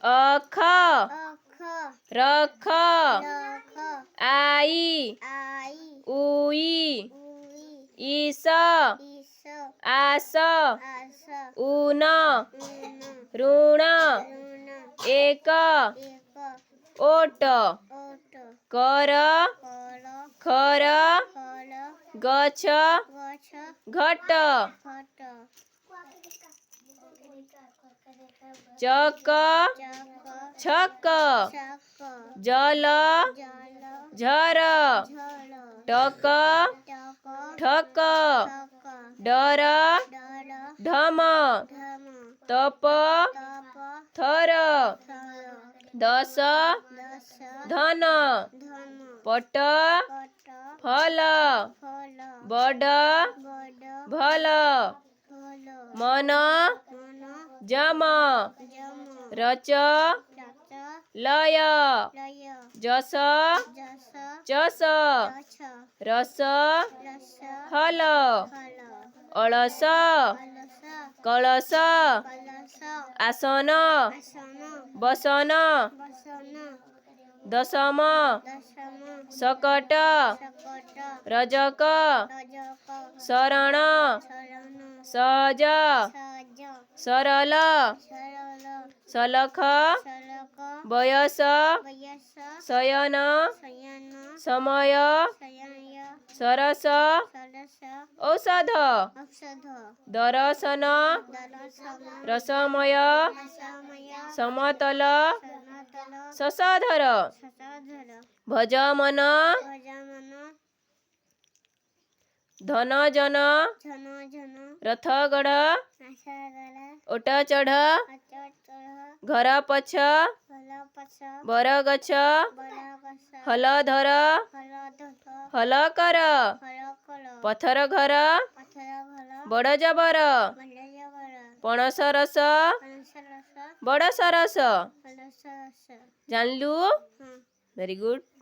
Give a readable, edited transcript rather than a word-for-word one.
અખ અખ રખ રખ આઈ આઈ ઉઈ ઉઈ ઈસ ઈસ આસ આસ ઉન ઉન ઋણ ઋણ એક એક ઓટ ઓટ કર કર ખર ખર ગચ્છ ગચ્છ ઘટ ઘટ ચક ચક છક ચક જલ જલ ઝર ઝળ ટક ટક ઠક ઠક ડર ડર ઢમ ધમ તપ તપ થર થર દસ દસ ધન ધન પટ પટ ફલ ફલ બડ બડ ભલ ફલ મન મન જમ જમ રચ રચ લય લય જસ જસ ચસ ચછ રસ રસ હલ હલ અળસ અલસ કળસ કલસ આસન આસન બસન બસન દસમ દશમ શકટ શકટ રજક રજક શરણ શરણ સહજ સજ સરલ સરળ સલખ સલક બયસ વયસ શયન શયન સમય શયય સરસ સરસ ઔષધ ઔષધ દરસન દરસમ રસમય રસમય સમતલ સમતલ સસાધર સસાધર ભજમન ભજમન ધન જન જન જન રથગઢ આશગળ ઓટ ચઢ અચટ ઘર પછ ફલ પછ બરગછ બળગસ હલધર હલધર હલ કર હલકલ પથર ઘર પથર ભલ બળજબર બળયવર પણસ રસ પણસરસ બળ સરસ પણસરસ જાણલું હા વેરી ગુડ.